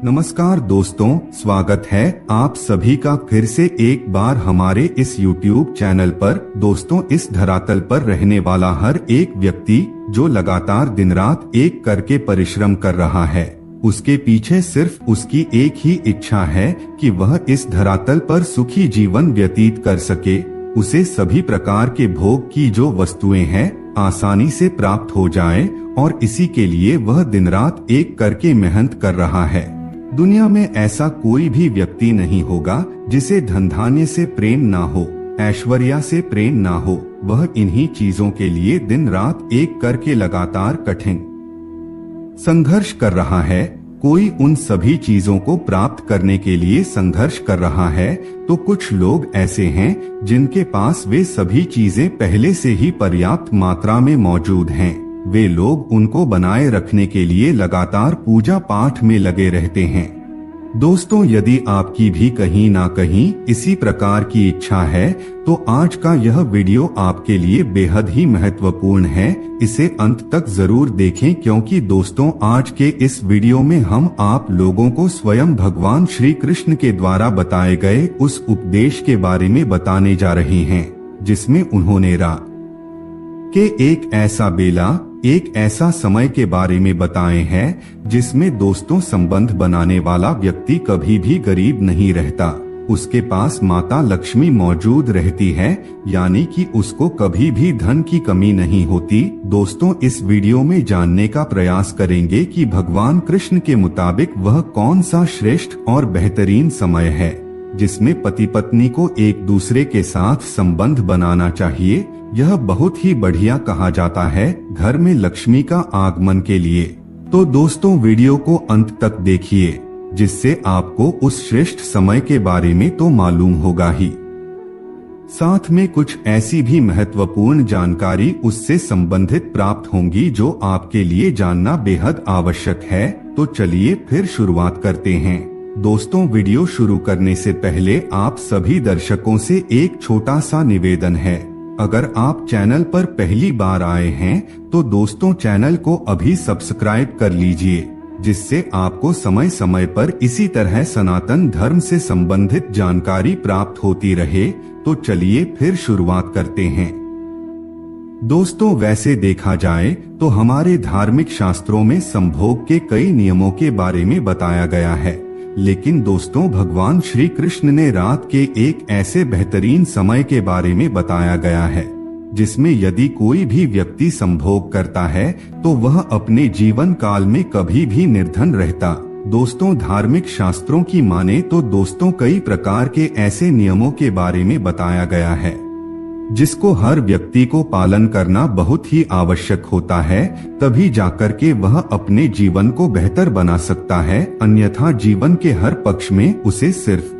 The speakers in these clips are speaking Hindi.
नमस्कार दोस्तों, स्वागत है आप सभी का फिर से एक बार हमारे इस YouTube चैनल पर। दोस्तों, इस धरातल पर रहने वाला हर एक व्यक्ति जो लगातार दिन रात एक करके परिश्रम कर रहा है, उसके पीछे सिर्फ उसकी एक ही इच्छा है कि वह इस धरातल पर सुखी जीवन व्यतीत कर सके। उसे सभी प्रकार के भोग की जो वस्तुएं हैं आसानी से प्राप्त हो जाएं, और इसी के लिए वह दिन रात एक करके मेहनत कर रहा है। दुनिया में ऐसा कोई भी व्यक्ति नहीं होगा जिसे धन धान्य से प्रेम ना हो, ऐश्वर्या से प्रेम ना हो। वह इन्हीं चीजों के लिए दिन रात एक करके लगातार कठिन संघर्ष कर रहा है। कोई उन सभी चीजों को प्राप्त करने के लिए संघर्ष कर रहा है, तो कुछ लोग ऐसे हैं जिनके पास वे सभी चीजें पहले से ही पर्याप्त मात्रा में मौजूद हैं। वे लोग उनको बनाए रखने के लिए लगातार पूजा पाठ में लगे रहते हैं। दोस्तों, यदि आपकी भी कहीं ना कहीं इसी प्रकार की इच्छा है, तो आज का यह वीडियो आपके लिए बेहद ही महत्वपूर्ण है। इसे अंत तक जरूर देखें, क्योंकि दोस्तों आज के इस वीडियो में हम आप लोगों को स्वयं भगवान श्री कृष्ण के द्वारा बताए गए उस उपदेश के बारे में बताने जा रहे हैं, जिसमें उन्होंने रात के एक ऐसा बेला, एक ऐसा समय के बारे में बताए हैं जिसमें दोस्तों संबंध बनाने वाला व्यक्ति कभी भी गरीब नहीं रहता। उसके पास माता लक्ष्मी मौजूद रहती है, यानी कि उसको कभी भी धन की कमी नहीं होती। दोस्तों, इस वीडियो में जानने का प्रयास करेंगे कि भगवान कृष्ण के मुताबिक वह कौन सा श्रेष्ठ और बेहतरीन समय है जिसमें पति पत्नी को एक दूसरे के साथ संबंध बनाना चाहिए। यह बहुत ही बढ़िया कहा जाता है घर में लक्ष्मी का आगमन के लिए। तो दोस्तों, वीडियो को अंत तक देखिए, जिससे आपको उस श्रेष्ठ समय के बारे में तो मालूम होगा ही, साथ में कुछ ऐसी भी महत्वपूर्ण जानकारी उससे संबंधित प्राप्त होंगी जो आपके लिए जानना बेहद आवश्यक है। तो चलिए फिर शुरुआत करते हैं। दोस्तों, वीडियो शुरू करने से पहले आप सभी दर्शकों से एक छोटा सा निवेदन है। अगर आप चैनल पर पहली बार आए हैं तो दोस्तों चैनल को अभी सब्सक्राइब कर लीजिए, जिससे आपको समय समय पर इसी तरह सनातन धर्म से संबंधित जानकारी प्राप्त होती रहे। तो चलिए फिर शुरुआत करते हैं। दोस्तों, वैसे देखा जाए तो हमारे धार्मिक शास्त्रों में संभोग के कई नियमों के बारे में बताया गया है, लेकिन दोस्तों भगवान श्री कृष्ण ने रात के एक ऐसे बेहतरीन समय के बारे में बताया गया है जिसमें यदि कोई भी व्यक्ति संभोग करता है तो वह अपने जीवन काल में कभी भी निर्धन रहता। दोस्तों, धार्मिक शास्त्रों की माने तो दोस्तों कई प्रकार के ऐसे नियमों के बारे में बताया गया है जिसको हर व्यक्ति को पालन करना बहुत ही आवश्यक होता है, तभी जाकर के वह अपने जीवन को बेहतर बना सकता है। अन्यथा जीवन के हर पक्ष में उसे सिर्फ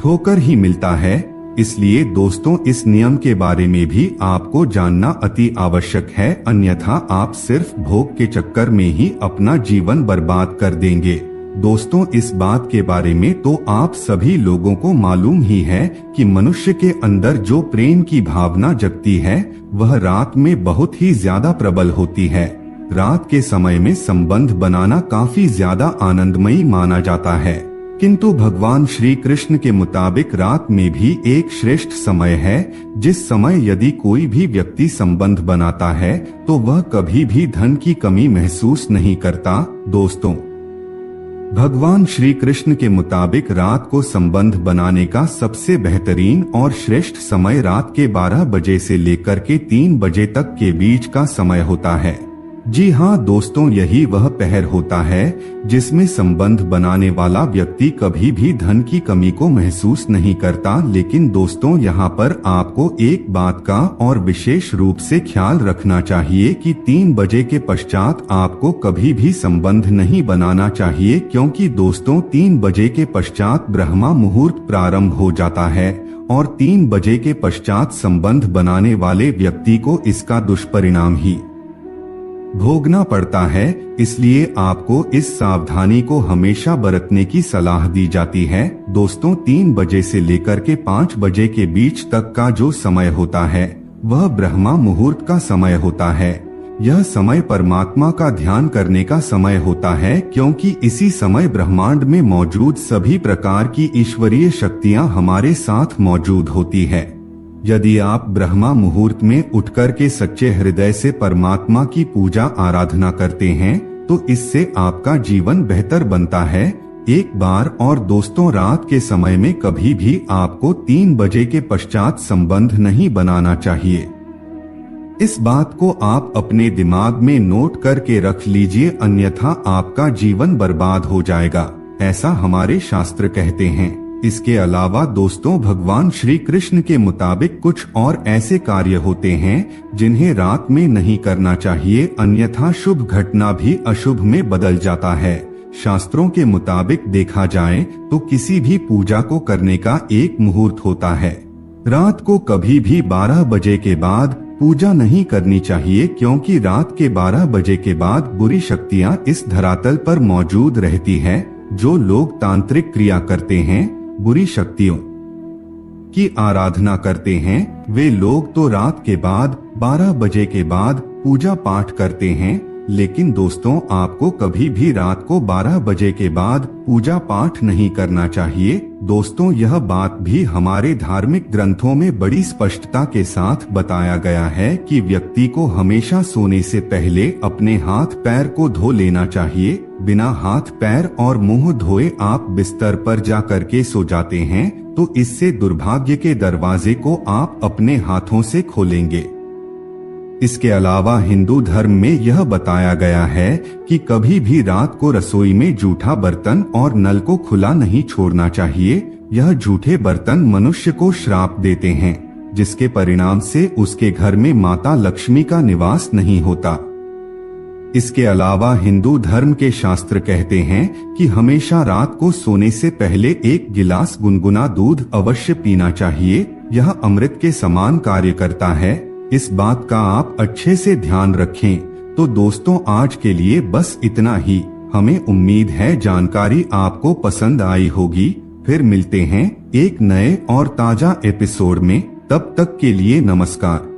ठोकर ही मिलता है। इसलिए दोस्तों इस नियम के बारे में भी आपको जानना अति आवश्यक है, अन्यथा आप सिर्फ भोग के चक्कर में ही अपना जीवन बर्बाद कर देंगे। दोस्तों, इस बात के बारे में तो आप सभी लोगों को मालूम ही है कि मनुष्य के अंदर जो प्रेम की भावना जगती है वह रात में बहुत ही ज्यादा प्रबल होती है। रात के समय में संबंध बनाना काफी ज्यादा आनंदमयी माना जाता है, किंतु भगवान श्री कृष्ण के मुताबिक रात में भी एक श्रेष्ठ समय है जिस समय यदि कोई भी व्यक्ति संबंध बनाता है तो वह कभी भी धन की कमी महसूस नहीं करता। दोस्तों, भगवान श्री कृष्ण के मुताबिक रात को संबंध बनाने का सबसे बेहतरीन और श्रेष्ठ समय रात के 12 बजे से लेकर के 3 बजे तक के बीच का समय होता है। जी हाँ दोस्तों, यही वह पहर होता है जिसमें संबंध बनाने वाला व्यक्ति कभी भी धन की कमी को महसूस नहीं करता। लेकिन दोस्तों, यहाँ पर आपको एक बात का और विशेष रूप से ख्याल रखना चाहिए कि 3 बजे के पश्चात आपको कभी भी संबंध नहीं बनाना चाहिए, क्योंकि दोस्तों 3 बजे के पश्चात ब्रह्मा मुहूर्त प्रारंभ हो जाता है और 3 बजे के पश्चात संबंध बनाने वाले व्यक्ति को इसका दुष्परिणाम ही भोगना पड़ता है। इसलिए आपको इस सावधानी को हमेशा बरतने की सलाह दी जाती है। दोस्तों, 3 बजे से लेकर के 5 बजे के बीच तक का जो समय होता है वह ब्रह्मा मुहूर्त का समय होता है। यह समय परमात्मा का ध्यान करने का समय होता है, क्योंकि इसी समय ब्रह्मांड में मौजूद सभी प्रकार की ईश्वरीय शक्तियां हमारे साथ मौजूद होती है। यदि आप ब्रह्मा मुहूर्त में उठकर के सच्चे हृदय से परमात्मा की पूजा आराधना करते हैं तो इससे आपका जीवन बेहतर बनता है। एक बार और दोस्तों, रात के समय में कभी भी आपको 3 बजे के पश्चात संबंध नहीं बनाना चाहिए। इस बात को आप अपने दिमाग में नोट करके रख लीजिए, अन्यथा आपका जीवन बर्बाद हो जाएगा, ऐसा हमारे शास्त्र कहते हैं। इसके अलावा दोस्तों, भगवान श्री कृष्ण के मुताबिक कुछ और ऐसे कार्य होते हैं जिन्हें रात में नहीं करना चाहिए, अन्यथा शुभ घटना भी अशुभ में बदल जाता है। शास्त्रों के मुताबिक देखा जाए तो किसी भी पूजा को करने का एक मुहूर्त होता है। रात को कभी भी 12 बजे के बाद पूजा नहीं करनी चाहिए, क्योंकि रात के 12 बजे के बाद बुरी शक्तियां इस धरातल पर मौजूद रहती है। जो लोग तांत्रिक क्रिया करते हैं, बुरी शक्तियों की आराधना करते हैं, वे लोग तो रात के बाद 12 बजे के बाद पूजा पाठ करते हैं। लेकिन दोस्तों, आपको कभी भी रात को 12 बजे के बाद पूजा पाठ नहीं करना चाहिए। दोस्तों, यह बात भी हमारे धार्मिक ग्रंथों में बड़ी स्पष्टता के साथ बताया गया है कि व्यक्ति को हमेशा सोने से पहले अपने हाथ पैर को धो लेना चाहिए। बिना हाथ पैर और मुंह धोए आप बिस्तर पर जा करके सो जाते हैं तो इससे दुर्भाग्य के दरवाजे को आप अपने हाथों से खोलेंगे। इसके अलावा हिंदू धर्म में यह बताया गया है कि कभी भी रात को रसोई में जूठा बर्तन और नल को खुला नहीं छोड़ना चाहिए। यह जूठे बर्तन मनुष्य को श्राप देते हैं, जिसके परिणाम से उसके घर में माता लक्ष्मी का निवास नहीं होता। इसके अलावा हिंदू धर्म के शास्त्र कहते हैं कि हमेशा रात को सोने से पहले 1 गिलास गुनगुना दूध अवश्य पीना चाहिए। यह अमृत के समान कार्य करता है। इस बात का आप अच्छे से ध्यान रखें। तो दोस्तों, आज के लिए बस इतना ही। हमें उम्मीद है जानकारी आपको पसंद आई होगी। फिर मिलते हैं एक नए और ताजा एपिसोड में। तब तक के लिए नमस्कार।